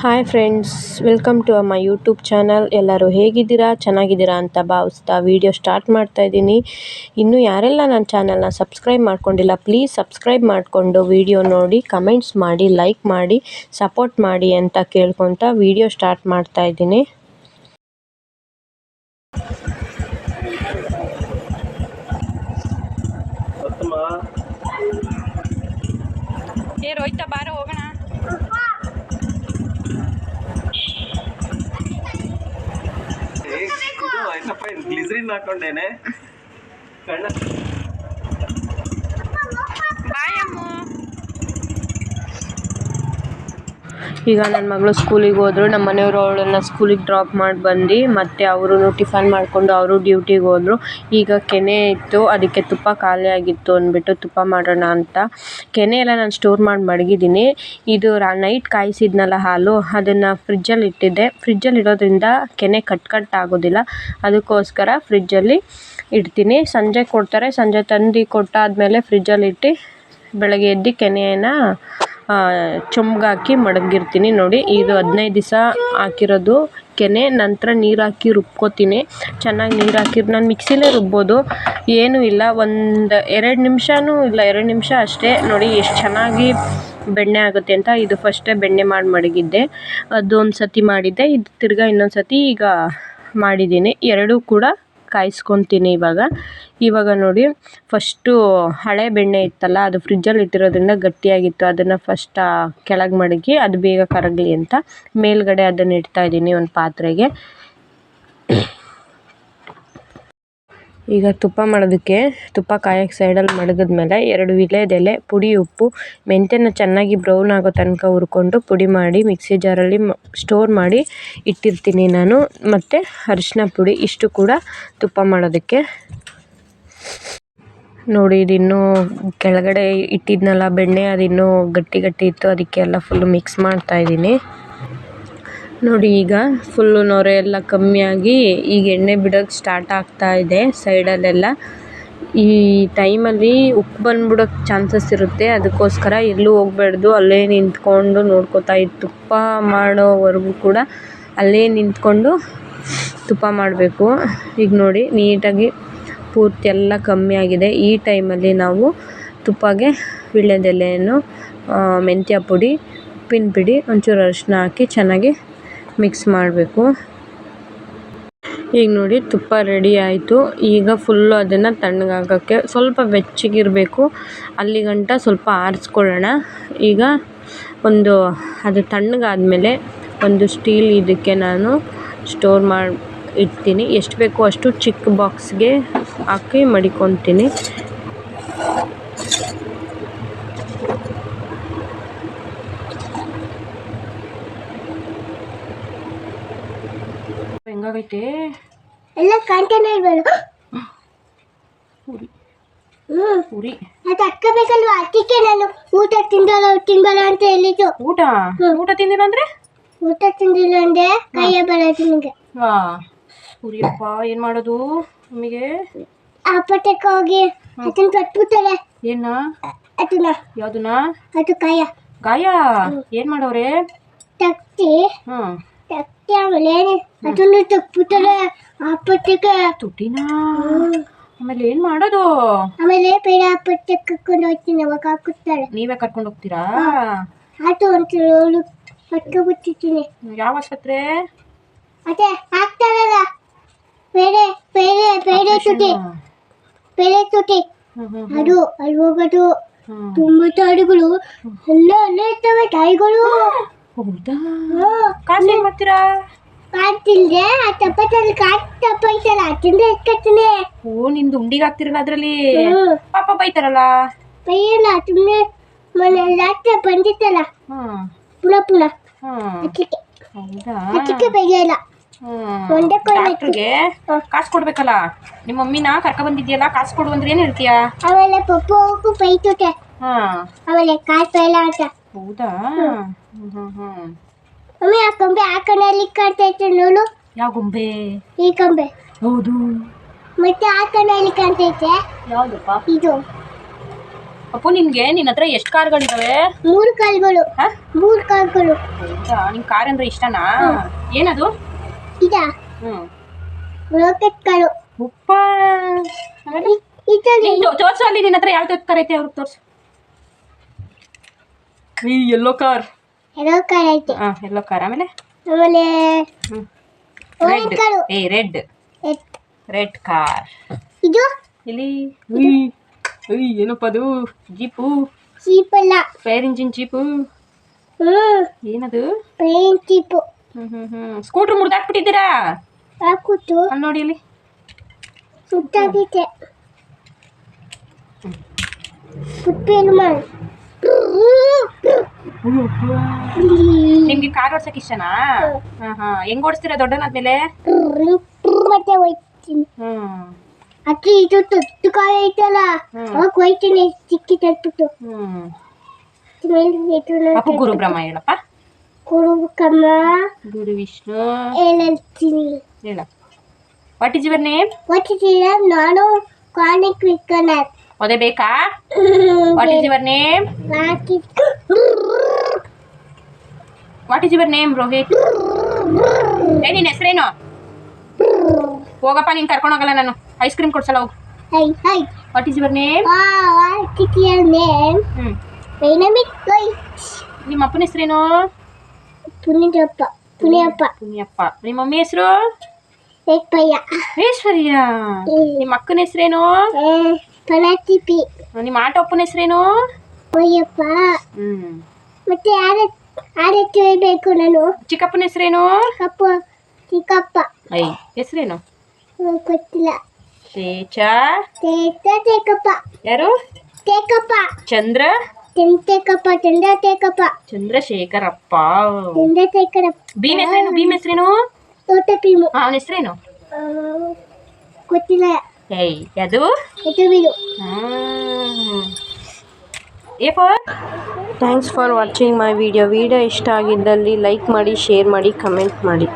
Hi friends, welcome to my YouTube channel. ಎಲ್ಲರೂ ಹೇಗಿದ್ದೀರಾ? ಚೆನ್ನಾಗಿದ್ದೀರಾ ಅಂತ ಭಾವಿಸ್ತಾ ವಿಡಿಯೋ ಸ್ಟಾರ್ಟ್ ಮಾಡ್ತಾ ಇದ್ದೀನಿ. ಇನ್ನೂ ಯಾರೆಲ್ಲ ನನ್ನ ಚಾನಲ್ನ ಸಬ್ಸ್ಕ್ರೈಬ್ ಮಾಡ್ಕೊಂಡಿಲ್ಲ, ಪ್ಲೀಸ್ ಸಬ್ಸ್ಕ್ರೈಬ್ ಮಾಡಿಕೊಂಡು ವಿಡಿಯೋ ನೋಡಿ, ಕಮೆಂಟ್ಸ್ ಮಾಡಿ, ಲೈಕ್ ಮಾಡಿ, ಸಪೋರ್ಟ್ ಮಾಡಿ ಅಂತ ಕೇಳ್ಕೊತ ವಿಡಿಯೋ ಸ್ಟಾರ್ಟ್ ಮಾಡ್ತಾ ಇದ್ದೀನಿ. ರೋಹಿತ ಬಾರೋ ಹೋಗೋಣ. ಗ್ಲಿಸರಿನ್ ಹಾಕೊಂಡೇನೆ ಕಣ್ಣ. ಈಗ ನನ್ನ ಮಗಳು ಸ್ಕೂಲಿಗೆ ಹೋದ್ರು. ನಮ್ಮ ಮನೆಯವರು ಅವಳನ್ನ ಸ್ಕೂಲಿಗೆ ಡ್ರಾಪ್ ಮಾಡಿ ಬಂದು ಮತ್ತು ಅವರು ಟಿಫನ್ ಮಾಡಿಕೊಂಡು ಅವರು ಡ್ಯೂಟಿಗೆ ಹೋದರು. ಈಗ ಕೆನೆ ಇತ್ತು, ಅದಕ್ಕೆ ತುಪ್ಪ ಖಾಲಿ ಆಗಿತ್ತು ಅಂದ್ಬಿಟ್ಟು ತುಪ್ಪ ಮಾಡೋಣ ಅಂತ ಕೆನೆ ಎಲ್ಲ ನಾನು ಸ್ಟೋರ್ ಮಾಡಿ ಮಡಗಿದ್ದೀನಿ. ಇದು ನೈಟ್ ಕಾಯಿಸಿದ್ನಲ್ಲ ಹಾಲು, ಅದನ್ನು ಫ್ರಿಜ್ಜಲ್ಲಿ ಇಟ್ಟಿದ್ದೆ. ಫ್ರಿಜ್ಜಲ್ಲಿ ಇಡೋದ್ರಿಂದ ಕೆನೆ ಕಟ್ ಆಗೋದಿಲ್ಲ, ಅದಕ್ಕೋಸ್ಕರ ಫ್ರಿಜ್ಜಲ್ಲಿ ಇಡ್ತೀನಿ. ಸಂಜೆ ಕೊಡ್ತಾರೆ, ಸಂಜೆ ತಂದು ಕೊಟ್ಟಾದಮೇಲೆ ಫ್ರಿಜ್ಜಲ್ಲಿ ಇಟ್ಟು ಬೆಳಗ್ಗೆ ಎದ್ದು ಕೆನೆಯನ್ನು ಚೊಂಬಗಾಕಿ ಮಡಗಿರ್ತೀನಿ. ನೋಡಿ, ಇದು 15 ದಿವಸ ಹಾಕಿರೋದು ಕೆನೆ. ನಂತರ ನೀರು ಹಾಕಿ ರುಬ್ಕೋತೀನಿ. ಚೆನ್ನಾಗಿ ನೀರು ಹಾಕಿ ನಾನು ಮಿಕ್ಸಿಲೇ ರುಬ್ಬೋದು, ಏನೂ ಇಲ್ಲ, 2 ನಿಮಿಷನೂ ಇಲ್ಲ, 2 ನಿಮಿಷ ಅಷ್ಟೇ. ನೋಡಿ ಎಷ್ಟು ಚೆನ್ನಾಗಿ ಬೆಣ್ಣೆ ಆಗುತ್ತೆ ಅಂತ. ಇದು ಫಸ್ಟೇ ಬೆಣ್ಣೆ ಮಾಡಿ ಮಡಗಿದ್ದೆ, ಅದೊಂದು ಸತಿ ಮಾಡಿದ್ದೆ, ಇದು ತಿರ್ಗಾ ಇನ್ನೊಂದು ಸತಿ ಈಗ ಮಾಡಿದ್ದೀನಿ. ಎರಡೂ ಕೂಡ ಕಾಯಿಸ್ಕೊತೀನಿ ಇವಾಗ ನೋಡಿ, ಫಸ್ಟು ಹಳೆ ಬೆಣ್ಣೆ ಇತ್ತಲ್ಲ, ಅದು ಫ್ರಿಜ್ಜಲ್ಲಿ ಇಟ್ಟಿರೋದ್ರಿಂದ ಗಟ್ಟಿಯಾಗಿತ್ತು. ಅದನ್ನು ಫಸ್ಟ್ ಕೆಳಗೆ ಮಡಗಿ ಅದು ಬೇಗ ಕರಗಲಿ ಅಂತ ಮೇಲ್ಗಡೆ ಅದನ್ನು ಇಡ್ತಾಯಿದ್ದೀನಿ ಒಂದು ಪಾತ್ರೆಗೆ. ಈಗ ತುಪ್ಪ ಮಾಡೋದಕ್ಕೆ ತುಪ್ಪ ಕಾಯೋಕ್ಕೆ ಸೈಡಲ್ಲಿ ಮಡಗಿದ್ಮೇಲೆ 2 ವೀಳ್ಯದೆಲೆ, ಪುಡಿ ಉಪ್ಪು, ಮೆಂತ್ಯನ ಚೆನ್ನಾಗಿ ಬ್ರೌನ್ ಆಗೋ ತನಕ ಹುರ್ಕೊಂಡು ಪುಡಿ ಮಾಡಿ ಮಿಕ್ಸಿ ಜಾರಲ್ಲಿ ಸ್ಟೋರ್ ಮಾಡಿ ಇಟ್ಟಿರ್ತೀನಿ ನಾನು. ಮತ್ತು ಅರಿಶಿನ ಪುಡಿ, ಇಷ್ಟು ಕೂಡ ತುಪ್ಪ ಮಾಡೋದಕ್ಕೆ. ನೋಡಿ, ಇದಿನ್ನೂ ಕೆಳಗಡೆ ಇಟ್ಟಿದ್ನಲ್ಲ ಬೆಣ್ಣೆ, ಅದಿನ್ನೂ ಗಟ್ಟಿ ಇತ್ತು, ಅದಕ್ಕೆಲ್ಲ ಫುಲ್ಲು ಮಿಕ್ಸ್ ಮಾಡ್ತಾಯಿದ್ದೀನಿ. ನೋಡಿ, ಈಗ ಫುಲ್ಲು ನೊರೆ ಎಲ್ಲ ಕಮ್ಮಿಯಾಗಿ ಈಗ ಎಣ್ಣೆ ಬಿಡೋಕ್ಕೆ ಸ್ಟಾರ್ಟ್ ಆಗ್ತಾ ಇದೆ ಸೈಡಲ್ಲೆಲ್ಲ. ಈ ಟೈಮಲ್ಲಿ ಉಪ್ಪು ಬಂದ್ಬಿಡೋಕ್ಕೆ ಚಾನ್ಸಸ್ ಇರುತ್ತೆ, ಅದಕ್ಕೋಸ್ಕರ ಎಲ್ಲೂ ಹೋಗ್ಬಾರ್ದು, ಅಲ್ಲೇ ನಿಂತ್ಕೊಂಡು ನೋಡ್ಕೋತಾ ತುಪ್ಪ ಮಾಡೋವರೆಗೂ ಕೂಡ ಅಲ್ಲೇ ನಿಂತ್ಕೊಂಡು ತುಪ್ಪ ಮಾಡಬೇಕು. ಈಗ ನೋಡಿ, ನೀಟಾಗಿ ಪೂರ್ತಿ ಎಲ್ಲ ಕಮ್ಮಿ ಆಗಿದೆ. ಈ ಟೈಮಲ್ಲಿ ನಾವು ತುಪ್ಪಗೆ ವೀಳ್ಯದೆಲೆಯನ್ನು, ಮೆಂತ್ಯ ಪುಡಿ, ಉಪ್ಪಿನ ಪುಡಿ, ಒಂಚೂರು ಅರಿಶಿನ ಹಾಕಿ ಚೆನ್ನಾಗಿ ಮಿಕ್ಸ್ ಮಾಡಬೇಕು. ಈಗ ನೋಡಿ, ತುಪ್ಪ ರೆಡಿ ಆಯಿತು. ಈಗ ಫುಲ್ಲು ಅದನ್ನು ತಣ್ಣಗಾಗೋಕ್ಕೆ ಸ್ವಲ್ಪ ಬೆಚ್ಚಗಿರಬೇಕು, ಅಲ್ಲಿಗಂಟ ಸ್ವಲ್ಪ ಆರಿಸ್ಕೊಳ್ಳೋಣ. ಈಗ ಅದು ತಣ್ಣಗಾದಮೇಲೆ ಒಂದು ಸ್ಟೀಲ್ ಇದಕ್ಕೆ ನಾನು ಸ್ಟೋರ್ ಮಾಡಿ ಇಡ್ತೀನಿ. ಎಷ್ಟು ಬೇಕೋ ಅಷ್ಟು ಚಿಕ್ಕ ಬಾಕ್ಸ್ಗೆ ಹಾಕಿ ಮಡಿಕೊತೀನಿ. ಹೆಂಗಾಗೈತೆ ಎಲ್ಲ ಕಾಣ್ತಾನೆ ಇಲ್ವಲ್ಲ ಪುರಿ. ಅದು ಹಾಕಬೇಕಲ್ವಾ, ಅದಕ್ಕೆ ನಾನು ಊಟ ತಿಂದಲ್ಲ ಅಂತ ಹೇಳಿದ್ದು. ಊಟ ತಿಂದಿಲ್ಲ ಅಂದ್ರೆ ಊಟ ತಿಂದಿಲ್ಲ ಅಂದ್ರೆ ಕೈಯ ಬರೋದು ನಿಮಗೆ. ಪುರಿಯಪ್ಪ, ಏನು ಮಾಡೋದು ನಮಗೆ? ಆಪಟ್ಟಕ್ಕೆ ಹೋಗಿ ಅದನ್ನ ಕಟ್ಬಿಡ್ತಾರೆ. ಏನ? ಅದನ್ನ. ಯಾವ್ದನ್ನ? ಅದು ಗಾಯ ಏನ್ ಮಾಡವ್ರೆ? ತಕ್ತಿ ಆಮೇಲೆ ಅದನ್ನು ತಕ್ಬಿಡ್ತಾರೆ ಆಪಟ್ಟಕ್ಕೆ. ತುಟಿನಾ? ಆಮೇಲೆ ಏನ್ ಮಾಡೋದು? ಆಮೇಲೆ ಬೇರೆ ಆಪಟ್ಟಕ್ಕೆ ಕರ್ಕೊಂಡು ಹೋಗ್ತೀನಿ, ಅವಾಗ ಹಾಕುತ್ತಾರೆ. ನೀವೇ ಕರ್ಕೊಂಡು ಹೋಗ್ತೀರಾ? ಅದು ಒಂಚೂರು ಕಟ್ಕೊಬಿಟ್ಟಿರ್ತೀನಿ. ಯಾವ ಆಸ್ಪತ್ರೆ? ಅದೇ ಹಾಕ್ತಾರಲ್ಲ, ಬೇರೆ ತುಟಿ ಅದು ಅಲ್ಲಿ ಹೋಗೋದು. ತುಂಬಾ ತಾಡಿಗಳು ಎಲ್ಲ ಅಲ್ಲೇ ಇರ್ತವೆ, ತಾಯಿಗಳು. ಹೌದಾ? ಕಾಸು ಏನ್ ಮಾಡ್ತೀರಾ? ಕಾಣ್ತಿಲ್ದೆ ಆ ಚಪ್ಪತ್ತಲ್ಲಿ ತಪ್ಪ ಐತಲ್ಲ, ಅಲ್ಲಿಂದ ಎತ್ಕೊತೀನಿ. ನಿಮ್ದು ಉಂಡಿಗೆ ಹಾಕ್ತಿರಲ್ಲ ಅದ್ರಲ್ಲಿ? ಪಾಪ ಬೈತಾರಲ್ಲ? ಬೈಯಲ್ಲ, ಸುಮ್ಮನೆ ಮೊನ್ನೆ ರಾತ್ರಿ ಬಂದಿತ್ತಲ್ಲ ಪುನಃ ಅದಕ್ಕೆ ಬೈಯಲ್ಲ. ಡಾಕ್ಟ್ರಿಗೆ ಕಾಸು ಕೊಡ್ಬೇಕಲ್ಲ. ನಿಮ್ಮ ಮಮ್ಮಿನ ಕರ್ಕ ಬಂದಿದ್ಯಲ್ಲ, ಕಾಸು ಕೊಡು ಅಂದ್ರೆ ಏನ್ ಹೇಳ್ತೀಯಾ? ಆಮೇಲೆ ಪಪ್ಪು ಬೈತುತ್ತೆ, ಆಮೇಲೆ ಕಾಸು ಇಲ್ಲ ಅಂತ. ಹೌದಾ? ಮಮ್ಮಿ, ಆ ಗೊಂಬೆ ಆ ಕಣ್ಣಲ್ಲಿ ಕಾಣ್ತೈತೆ ನೋಡು. ಯಾವ ಗೊಂಬೆ? ಈ ಗೊಂಬೆ. ಹೌದು. ಮತ್ತೆ ಆ ಕಣ್ಣಲ್ಲಿ ಕಾಣ್ತೈತೆ. ಯಾವ್ದಪ್ಪ? ಇದು ಅಪ್ಪು ನಿನ್ಗೆ ನಿನ್ನ ಹತ್ರ ಎಷ್ಟು ಕಾರ್ಗಳಿದಾವೆ? 3 ಕಾಲ್ಗಳು. 3 ಕಾಲ್ಗಳು. ಹೌದಾ, ನಿಂಗೆ ಕಾರ್ ಅಂದ್ರೆ ಇಷ್ಟನಾ? ಏನದು? ಇದಾ ರಾಕೆಟ್ ಕಾರು. ಉಪ್ಪ ತೋರ್ಸು ಅಲ್ಲಿ ನಿನ್ನ ಹತ್ರ ಯಾವ ಕಾರ್ ಐತೆ ಅವ್ರಿಗೆ ತೋರ್ಸು. ಈ ಯೆಲ್ಲೋ ಕಾರ್. ಎಲ್ಲೋ ಕಾರ್ ಐತೆ. Yellow car. ಆಮೇಲೆ ರೆಡ್ ಕಾರು. Red car. ಇದು ಇಲ್ಲಿ ಏನಪ್ಪ ಅದು? ಜೀಪು. ಅಲ್ಲ, ಫೈರ್ ಇಂಜಿನ್ ಜೀಪು. ಏನದು? ಜೀಪು. ಸ್ಕೂಟ್ರ್ ಮುರಿದಾಕ್ಬಿಟ್ಟಿದ್ದೀರಾ? ಹಾಕುತ್ತು ಅಲ್ಲಿ ನೋಡಿ ಇಲ್ಲಿ ಸುತ್ತಾಗಿದೆ. ನಿಮ್ಗೆ ಕಾರ್ ಓಡ್ಸಕ್ ಇಷ್ಟನಾ? ಹೆಂಗ್ ಓಡಿಸ್ತೀರಾ ದೊಡ್ಡನಾದ್ಮೇಲೆ? ಮತ್ತೆ ಹೋಯ್ತೀನಿ. ಅಕ್ಕಿ ಇದು ತೊಟ್ಟು ಕಾಲ ಐತಲ್ಲ, ಅವಾಗ ಹೋಯ್ತೀನಿ ಚಿಕ್ಕಿ ತಟ್ಬಿಟ್ಟು. ಅಪ್ಪ ಗುರು ಬ್ರಹ್ಮ ಹೇಳಪ್ಪ. ಗುರು ಕಮ್ಮ ಗುರು ವಿಷ್ಣು ಹೇಳ್ತೀನಿ. ಹೇಳ. What is your name? ನಾನು ಕಾನಿಕ್ ವಿಕನರ್. ಅದೇ ಬೇಕಾ? What is your name? What is your name Rohit? ನಿನ್ನ ಹೆಸರೇನು? ಹೋಗಪ್ಪ, ನೀನು ಕರ್ಕೊಂಡು ಹೋಗಲ್ಲ ನಾನು. ಐಸ್ ಕ್ರೀಮ್ ಕೊಡ್ಸಲ್ಲ, ಹೋಗು. What is your name? ನಿಮ್ಮ ಅಪ್ಪನ ಹೆಸರೇನು? ಪುಣ್ಯಪ್ಪ. ಪುಣ್ಯಪ್ಪ. ನಿಮ್ಮ ಮಮ್ಮಿ ಹೆಸರು? ಐಶ್ವರ್ಯ. ನಿಮ್ಮ ಅಕ್ಕನ ಹೆಸರೇನು? ನಿಮ್ಮ ಆಟೋ ಅಪ್ಪನ ಹೆಸರೇನು? ಮತ್ತೆ ಯಾರು ಬೇಕು ನಾನು? ಚಿಕ್ಕಪ್ಪನ ಹೆಸರೇನು? ಚಿಕ್ಕಪ್ಪ. ಹೆಸರೇನು? ಗೊತ್ತಿಲ್ಲ. ಟೇಕಪ್ಪ. ಯಾರು? ಟೇಕಪ್ಪ. ಚಂದ್ರ. ಚಂದ್ರಶೇಖರಪ್ಪ. ಭೀಮ್ ಹೆಸರೇನು? ಅವನ ಹೆಸರೇನು? ಗೊತ್ತಿಲ್ಲ. ಅದು thanks for watching my video ಇಷ್ಟ ಆಗಿದ್ದಲ್ಲಿ ಲೈಕ್ ಮಾಡಿ, ಶೇರ್ ಮಾಡಿ, ಕಮೆಂಟ್ ಮಾಡಿ.